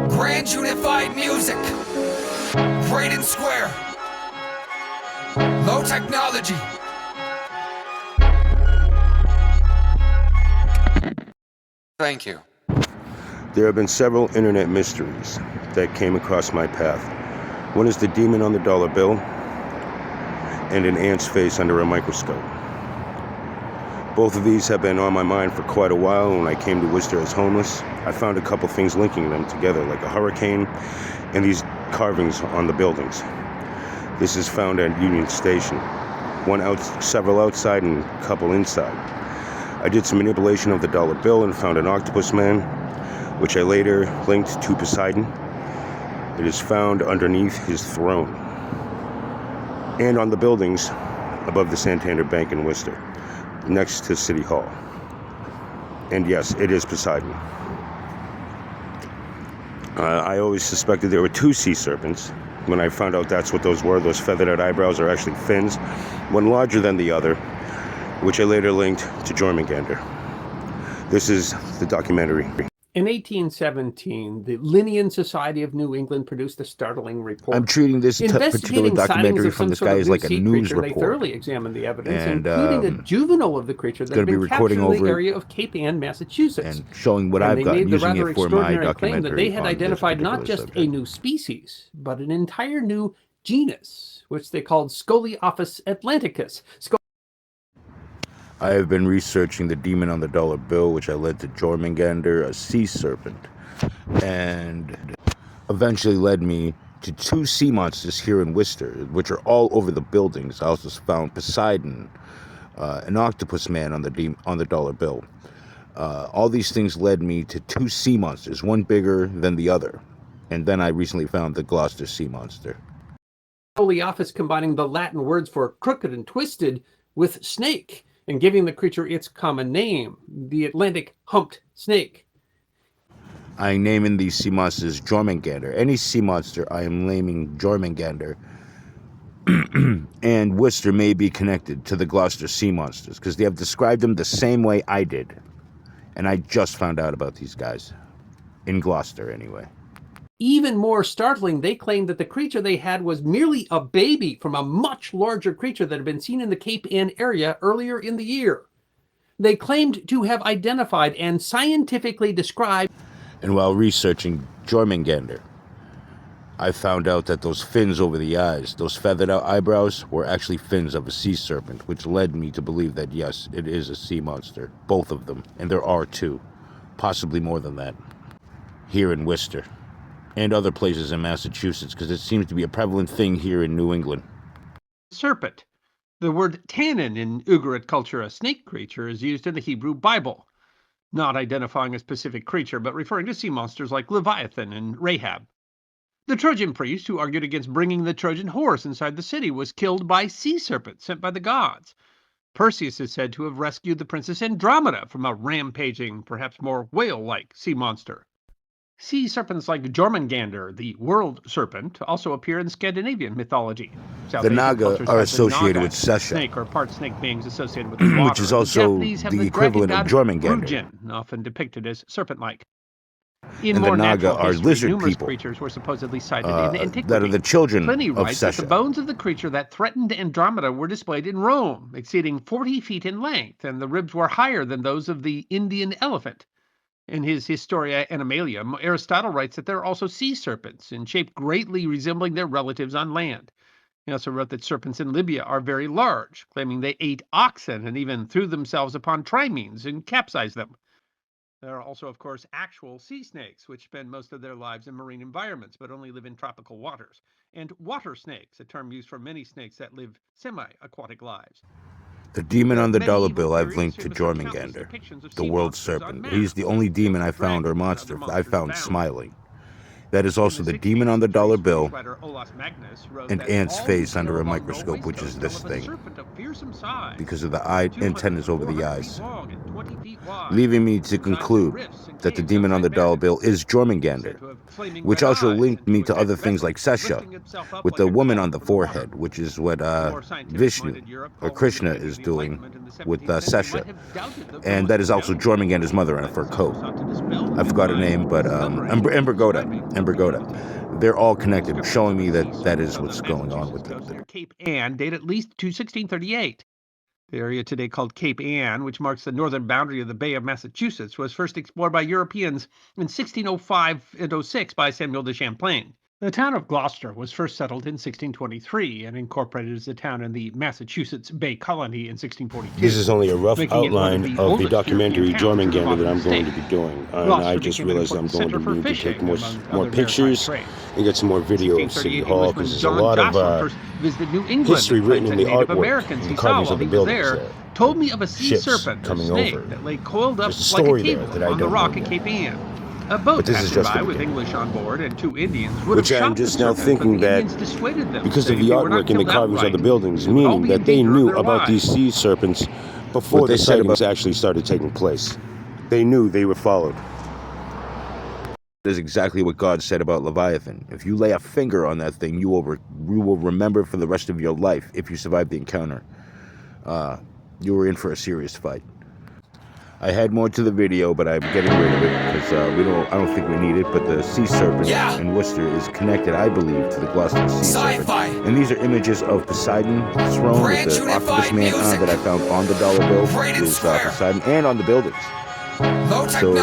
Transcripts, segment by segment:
Grand unified music. Great and square. Low technology. Thank you. There have been several internet mysteries that came across my path. One is the demon on the dollar bill and an ant's face under a microscope. Both of these have been on my mind for quite a while. When I came to Worcester as homeless, I found a couple things linking them together, like a hurricane and these carvings on the buildings. This is found at Union Station. Several outside and a couple inside. I did some manipulation of the dollar bill and found an octopus man, which I later linked to Poseidon. It is found underneath his throne and on the buildings above the Santander Bank in Worcester, next to City Hall. And yes, it is Poseidon. I always suspected there were two sea serpents. When I found out that's what those were, those feathered out eyebrows are actually fins, one larger than the other, which I later linked to Jormungandr. This is the documentary. In 1817, the Linnean Society of New England produced a startling report. I'm treating this particular documentary from this guy as like a news report. They thoroughly examined the evidence, including a juvenile of the creature that had been captured in the area of Cape Ann, Massachusetts. And showing what I've got, using it for my documentary. Claim that they had identified not just a new species, but an entire new genus, which they called Scoliophis atlanticus. I have been researching the demon on the dollar bill, which I led to Jormungandr, a sea serpent, and eventually led me to two sea monsters here in Worcester, which are all over the buildings. I also found Poseidon, an octopus man on the dollar bill. All these things led me to two sea monsters, one bigger than the other, and then I recently found the Gloucester sea monster. Scoliophis combining the Latin words for crooked and twisted with snake, and giving the creature its common name, the Atlantic humped snake. I am naming these sea monsters Jormungandr. Any sea monster I am naming Jormungandr. And Worcester may be connected to the Gloucester sea monsters, because they have described them the same way I did. And I just found out about these guys. In Gloucester, anyway. Even more startling, they claimed that the creature they had was merely a baby from a much larger creature that had been seen in the Cape Ann area earlier in the year. They claimed to have identified and scientifically described. And while researching Jormungandr, I found out that those fins over the eyes, those feathered out eyebrows, were actually fins of a sea serpent, which led me to believe that yes, it is a sea monster, both of them, and there are two, possibly more than that, here in Worcester. And other places in Massachusetts, because it seems to be a prevalent thing here in New England. Serpent. The word tannin in Ugarit culture, a snake creature, is used in the Hebrew Bible, not identifying a specific creature, but referring to sea monsters like Leviathan and Rahab. The Trojan priest who argued against bringing the Trojan horse inside the city was killed by sea serpents sent by the gods. Perseus is said to have rescued the princess Andromeda from a rampaging, perhaps more whale-like sea monster. Sea serpents like Jormungandr, the world serpent, also appear in Scandinavian mythology. The Naga are associated with Sesha, snake or part snake beings associated with the water. Which is also the equivalent of Jormungandr, often depicted as serpent-like. And the Naga are lizard people creatures were supposedly cited in antiquity. that are the children Pliny of writes that Sesha. the bones of the creature that threatened Andromeda were displayed in Rome, exceeding 40 feet in length, and the ribs were higher than those of the Indian elephant. In his Historia Animalium, Aristotle writes that there are also sea serpents, in shape greatly resembling their relatives on land. He also wrote that serpents in Libya are very large, claiming they ate oxen and even threw themselves upon trimenes and capsized them. There are also, of course, actual sea snakes, which spend most of their lives in marine environments, but only live in tropical waters. And water snakes, a term used for many snakes that live semi-aquatic lives. The demon on the dollar bill I've linked to Jormungandr, the world serpent. He's the only demon I found or monster I found smiling. That is also the demon on the dollar bill and and ant's face under a microscope, which is this thing, because of the eye antennas over the eyes, leaving me to conclude that the demon on the dollar bill is Jormungandr, which also linked me to other things like Sesha, with the woman on the forehead, which is what Vishnu or Krishna is doing with Sesha, and that is also Jormungandr's mother on a fur coat. I forgot her name, but Embergoda. They're all connected, showing me that that is what's going on with it. Cape Ann date at least to 1638. The area today called Cape Ann, which marks the northern boundary of the Bay of Massachusetts, was first explored by Europeans in 1605 and 06 by Samuel de Champlain. The town of Gloucester was first settled in 1623 and incorporated as a town in the Massachusetts Bay Colony in 1642. This is only a rough outline of the documentary Jormungandr that I'm going to be doing. And I just realized I'm going to need to take more pictures and get some more video of City Hall, because there's a lot of history written in the artwork and the carvings of the buildings there. Told me of a sea Ships serpent coming or snake over. that lay coiled up There's a like a story cable there that I on the don't rock know at yet. Cape Ann. A boat This is passing just by the with beginning. English on board and 2 Indians would Which have I'm shot just the now serpent, thinking but the that Indians dissuaded them, because of saying the they were not artwork and the killed carvings of the outright. buildings, They would all meaning be in that they danger of knew their about these lives. sea serpents before the sightings actually started taking place. They knew they were followed. That is exactly what God said about Leviathan. If you lay a finger on that thing, you will remember for the rest of your life, if you survive the encounter. You were in for a serious fight. I had more to the video, but I'm getting rid of it because I don't think we need it. But the sea serpent in Worcester is connected, I believe, to the Gloucester sea serpent. And these are images of Poseidon's throne with the octopus man that I found on the dollar bill. Is Poseidon, and on the buildings. So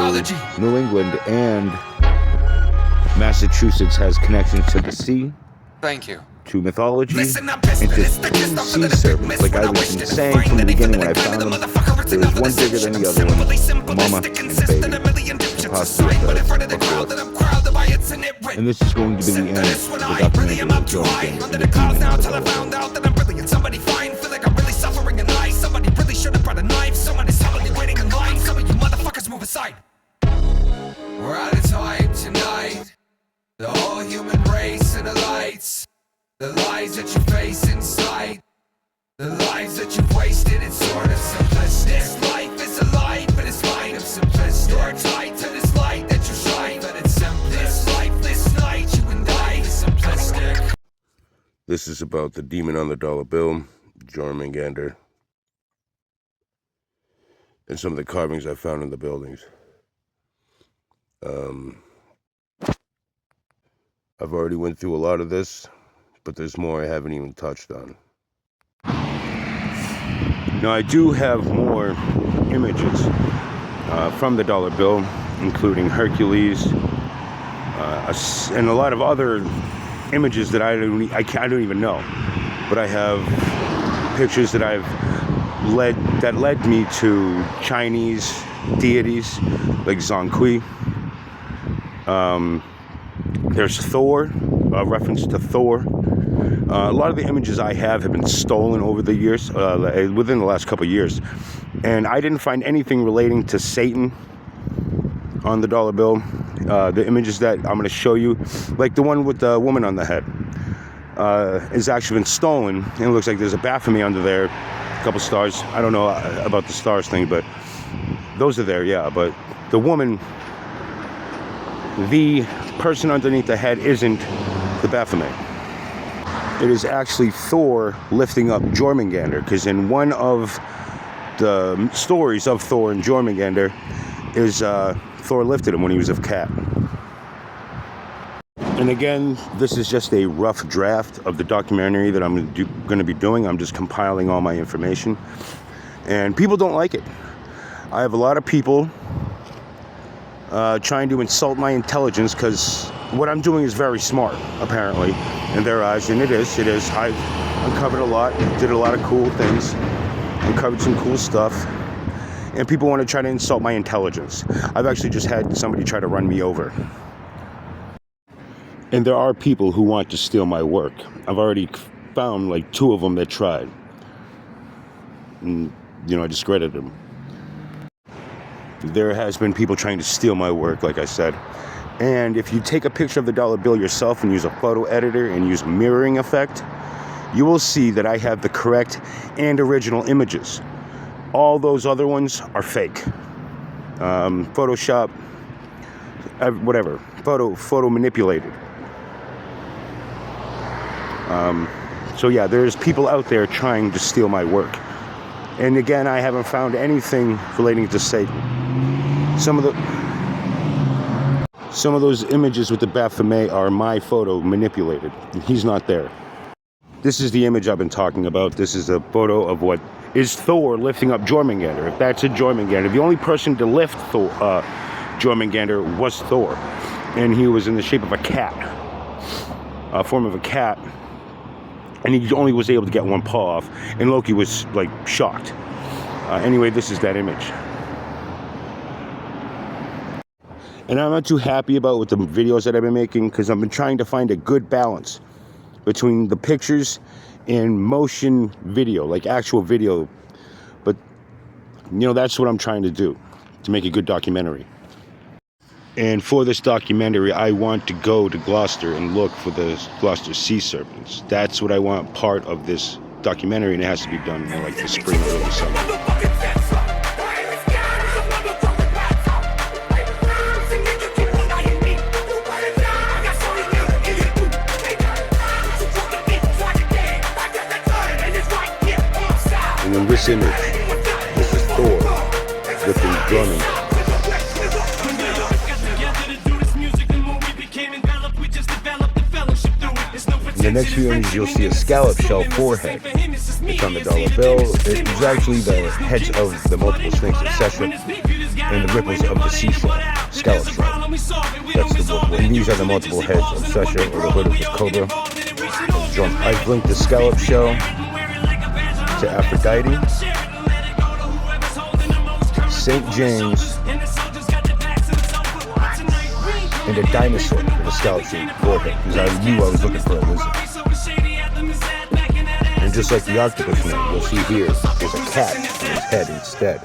New England and Massachusetts has connections to the sea. Thank you. To mythology, and to sea serpents. Like I was saying from the beginning when I found them, there was one bigger than the other one, mama and baby, and possibly a fourth. And this is going to be the end of the documentary of Jormungandr and the demon on the dollar bill. Somebody fine, feel like I'm really suffering in life. Somebody really should have brought a knife. Someone is solidly waiting in line. Some of you motherfuckers move aside. We're out of time tonight. The whole human race and the lights. The lies that you face inside, the lives that you've wasted, it's sort of simplistic. This life is a lie, but it's kind of simplistic. You're tied to this light that you shine, but it's simple. This lifeless night, you and I, is simplistic. This is about the demon on the dollar bill, Jormungandr, and some of the carvings I found in the buildings. I've already went through a lot of this, but there's more I haven't even touched on. Now, I do have more images from the dollar bill, including Hercules, and a lot of other images that I don't even know. But I have pictures that led me to Chinese deities like Zhonghui. There's Thor, a reference to Thor. A lot of the images I have been stolen over the years, within the last couple of years. And I didn't find anything relating to Satan on the dollar bill. The images that I'm going to show you, like the one with the woman on the head, is actually been stolen. And it looks like there's a Baphomet under there, a couple stars. I don't know about the stars thing, but those are there, yeah. But the woman, the person underneath the head isn't the Baphomet. It is actually Thor lifting up Jormungandr, because in one of the stories of Thor and Jormungandr is Thor lifted him when he was a cat. And again, this is just a rough draft of the documentary that I'm going to be doing. I'm just compiling all my information. And people don't like it. I have a lot of people trying to insult my intelligence, because what I'm doing is very smart, apparently, in their eyes, and it is. I've uncovered a lot, did a lot of cool things, uncovered some cool stuff, and people want to try to insult my intelligence. I've actually just had somebody try to run me over. And there are people who want to steal my work. I've already found like 2 of them that tried. And, I discredited them. There has been people trying to steal my work, like I said. And if you take a picture of the dollar bill yourself and use a photo editor and use mirroring effect, you will see that I have the correct and original images. All those other ones are fake. Photoshop, whatever, photo manipulated. So yeah, there's people out there trying to steal my work. And again, I haven't found anything relating to Satan. Some of those images with the Baphomet are my photo manipulated. He's not there. This is the image I've been talking about. This is a photo of what is Thor lifting up Jormungandr. If that's a Jormungandr, the only person to lift Jormungandr was Thor. And he was in the shape of a cat, a form of a cat. And he only was able to get one paw off. And Loki was, like, shocked. Anyway, this is that image. And I'm not too happy about with the videos that I've been making, because I've been trying to find a good balance between the pictures and motion video, like actual video. But, you know, that's what I'm trying to do, to make a good documentary. And for this documentary, I want to go to Gloucester and look for the Gloucester sea serpents. That's what I want part of this documentary, and it has to be done in like the spring or early summer. And in this image, this is Thor lifting drumming. In the next few images, you'll see a scallop shell forehead. It's on the dollar bill. It was actually the heads of the multiple snakes of Sesha and the ripples of the seashell, scallop shell. That's the book. And these are the multiple heads of Sesha, or the hood of the cobra. I've linked the scallop shell to Aphrodite, St. James, and a dinosaur with a scallop-shaped forehead, because I knew I was looking for a lizard. And just like the octopus man, you'll see here, there's a cat on his head instead.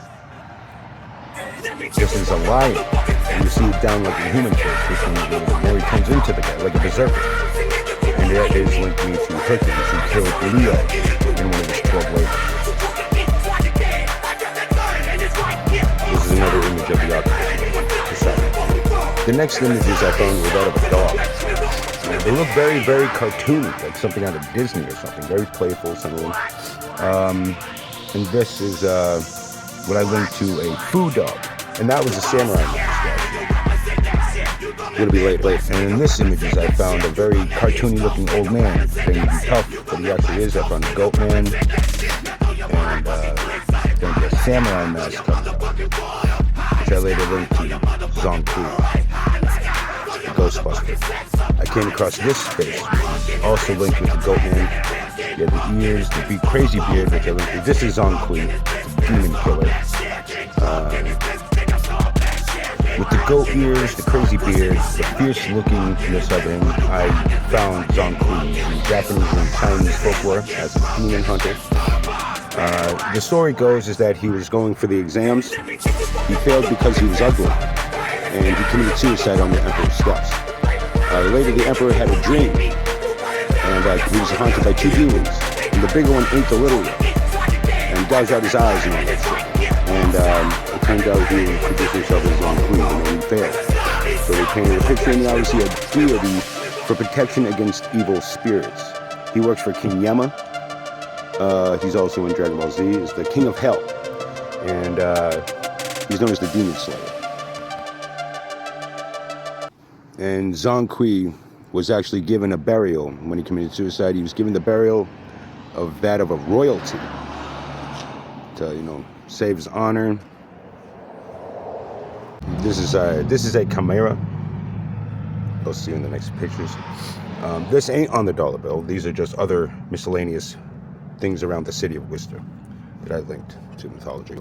This is a lion, and you see it down like a human face. This one, the more he turns into the guy, like a berserker. And that is linked me to Hercules, who killed Leo in one of his 12 labors. This is another image of the octopus man. The next images I found were that of a dog. And they look very, very cartoony, like something out of Disney or something, very playful, some of them. And this is what I linked to a foo dog, and that was a samurai mask, actually. Would be late. And in this images, I found a very cartoony-looking old man, saying he'd be tough, but he actually is. I found a goat man, and going to be a samurai mask coming up, which I later linked to Zong-Ku, the Ghostbuster. I came across this face, which is also linked with the goat man. He had the ears, the big crazy beard, which I linked to. This is Zong-Ku, the demon killer. With the goat ears, the crazy beard, the fierce lookingness of him, I found Zong-Ku in Japanese and Chinese folklore as a demon hunter. The story goes is that he was going for the exams. He failed because he was ugly, and he committed suicide on the emperor's steps. Later, the emperor had a dream, and he was haunted by two demons, and the bigger one ate the little one, and gouged out his eyes and all that shit. And it turned out he introduced himself as Zong-Ku, and he failed. So they painted a picture, and obviously a deity for protection against evil spirits. He works for King Yama. He's also in Dragon Ball Z, is the King of Hell, and he's known as the Demon Slayer. And Zong-Ku was actually given a burial when he committed suicide. He was given the burial of that of a royalty to, you know, save his honor. This is a chimera. You'll see in the next pictures. This ain't on the dollar bill. These are just other miscellaneous things around the city of Worcester that I linked to mythology.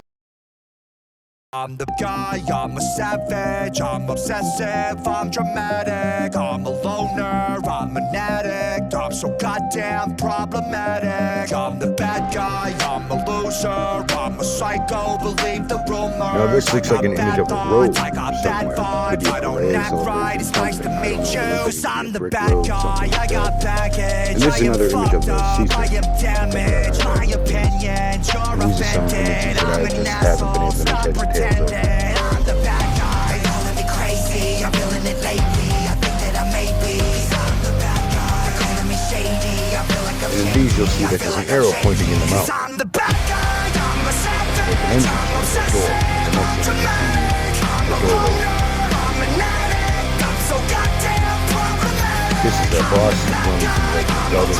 I'm the guy, I'm a savage, I'm obsessive, I'm dramatic, I'm a loner, I'm an addict, I'm so goddamn problematic. I'm the bad guy, I'm a loser, I'm a psycho, believe the rumors. Now this looks like an image of a road I got bad somewhere. Could vibes, be a I don't parade, act right, it's nice to something. I don't meet know. It looks you. like it I'm could the be a brick bad road, guy, something I like got that. baggage. And this is another image of the sea I am serpent. damaged, my opinions, you're And these are some offended. images that I I'm just an haven't asshole, been able to stop make heads or tails of. pretending. I'm the bad guy, calling me crazy, I'm feeling it lately. I think that I may be. I'm the bad guy, calling me shady. I feel like I'm And in these you'll see that there's an arrow pointing in the mouth. I'm the bad guy, I'm a savage, Like an engine I'm or a obsessive, door. The next I'm thing you dramatic, see I'm the a doorway. loner, I'm an addict, I'm so goddamn problematic. This is their boss. He's wearing some like velvet.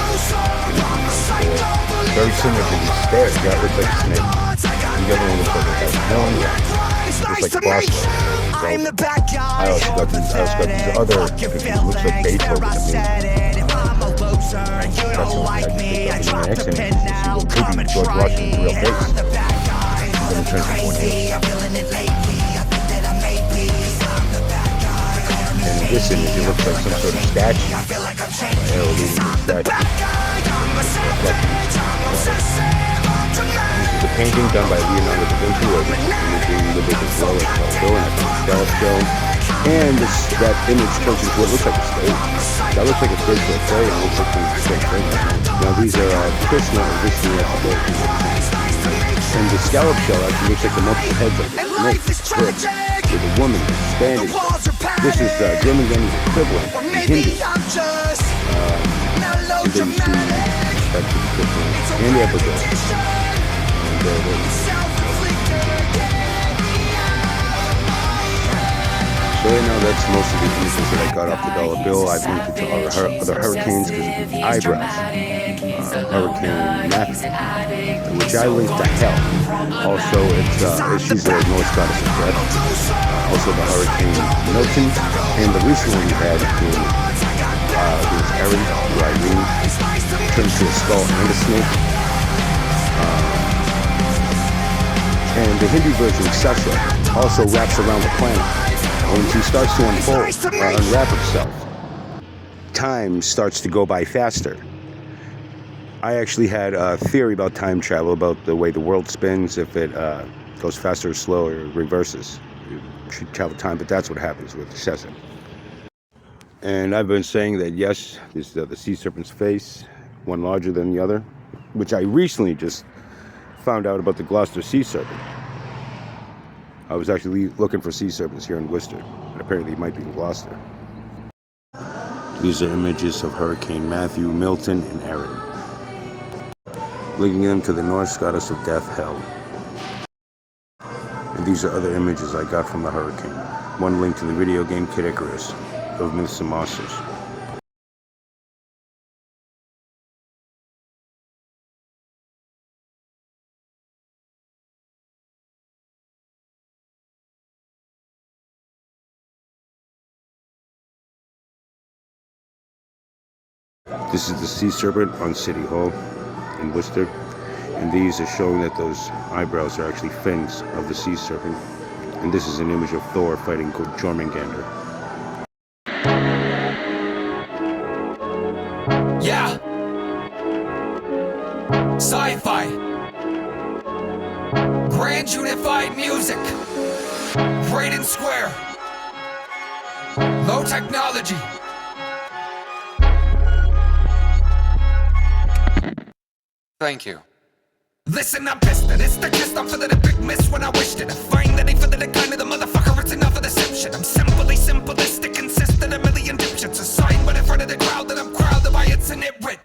Very similar to these stairs. That looks like a snake. The other one looks like a horn. Looks like a boss. I'm the bad guy. I also got these other pictures. Looks like Beethoven to me. If I'm a loser and you That's don't something like I me, I can pick drop up the in the pen next now. image. Come Maybe and George try Washington's me. real face. I'm the bad guy. Then it turns into one Crazy, hand. I'm feeling it lately. I think that I may be. I'm the bad guy. And in this image, it looks like some sort of statue. I feel like I'm An arrow leading to the statue. bad guy. I'm a savage. I'm obsessive. I'm dramatic. This is a painting done by Leonardo da Vinci, or this imaging the big as well as Bill, and that's a scallop show. And that image turns into what looks like a stage. That looks like a stage for a play, and it looks like some strange thing. Now these are Krishna or Vishnu, and the scallop shell actually looks like the multiple heads of a snake, with a woman standing. This is German Gandy's equivalent in Hindi. And then you see that's the Krishna and the epigraph. And so right now that's most of the images that I got off the dollar bill. I've linked it to other hurricanes because of the eyebrows. Hurricane Matthew, which I linked to hell. Also, she's the North Goddess of Death. Also the Hurricane Milton, and the recent one we had being was Erin, or Irene, turned into a skull and a snake. And the Hindi version, Sasha, also wraps around the planet. When she starts to unfold, unwrap herself, time starts to go by faster. I actually had a theory about time travel, about the way the world spins, if it goes faster or slower, or reverses. You should travel time, but that's what happens with Shazam. And I've been saying that yes, this is the sea serpent's face, one larger than the other, which I recently just found out about the Gloucester sea serpent. I was actually looking for sea serpents here in Worcester, and apparently it might be in Gloucester. These are images of Hurricane Matthew, Milton, and Erin, linking them to the Norse goddess of death, Hel. And these are other images I got from the hurricane. One linked to the video game Kid Icarus of Myths and Monsters. This is the sea serpent on City Hall in Worcester, and these are showing that those eyebrows are actually fins of the sea serpent. And this is an image of Thor fighting Jormungandr. Yeah. Sci-fi. Grand unified music. Great and square. Low technology. Thank you. Listen, I'm pissed that it's the kiss. I'm feeling a big miss when I wished it. I find that ain't feeling the kind of the motherfucker. It's enough of deception. I'm simply simplistic, consistent, a million dipshits. A sign, but in front of the crowd that I'm crowded by it's an nitwit.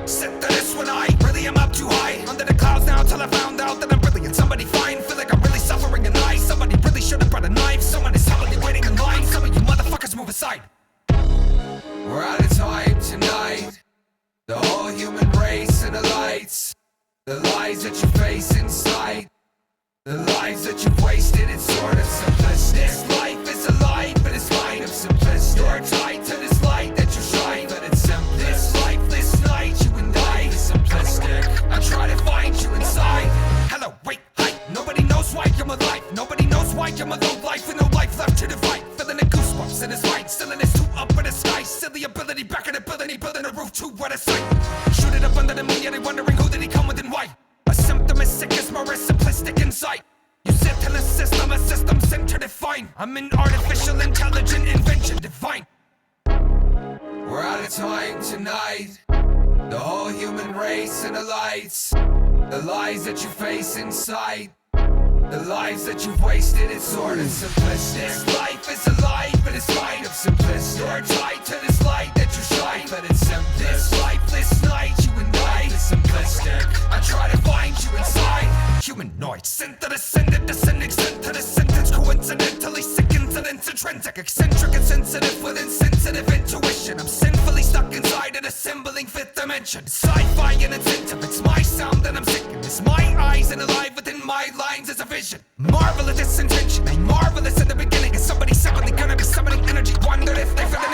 Sit to this when I really am up too high. Under the clouds now till I found out that I'm brilliant. Somebody fine, feel like I'm really suffering in life. Somebody really should have brought a knife. Someone is heavily waiting in line. Some of you motherfuckers move aside. We're out of time tonight. The whole human race and the lights. The lies that you face inside. The lives that you've wasted, it's sort of simplistic. This life is a lie, but it's kind of simplistic. You're tied to this light that you shine, but it's simple. This life, this night, you and I is simplistic. I try to find you inside. Hello, wait, hi. Nobody knows why you're my life. Nobody knows why you're my low life with no life left to divide. Feeling the goosebumps. loose in his mind, still in his two up in the sky. Silly ability back in the building, he building a roof too wet a sight. Shoot it up under the moon, yeah, they wondering who did he come with and why. A symptom is sick as more simplistic insight. You sit in a system sent to define. I'm an artificial intelligent invention divine. We're out of time tonight. The whole human race and the lights. The lies that you face inside. The lives that you've wasted, it's sort of simplistic. This life is a lie, but it's kind of simplistic. You're tied to this light that you shine, but it's simple. This lifeless night you invite is simplistic. I try to find you inside. Humanoid, sent to the descendant to the sentence. Coincidentally sick incidents, intrinsic, eccentric, insensitive with insensitive intuition. I'm sinfully stuck inside an assembling fifth dimension. Sci-fi and incentive, it's my sound and I'm sickened. It's my eyes and alive within my lines is a vision. Marvelous intention, ain't marvelous in the beginning. Is somebody suddenly gonna be summoning energy? Wonder if they feel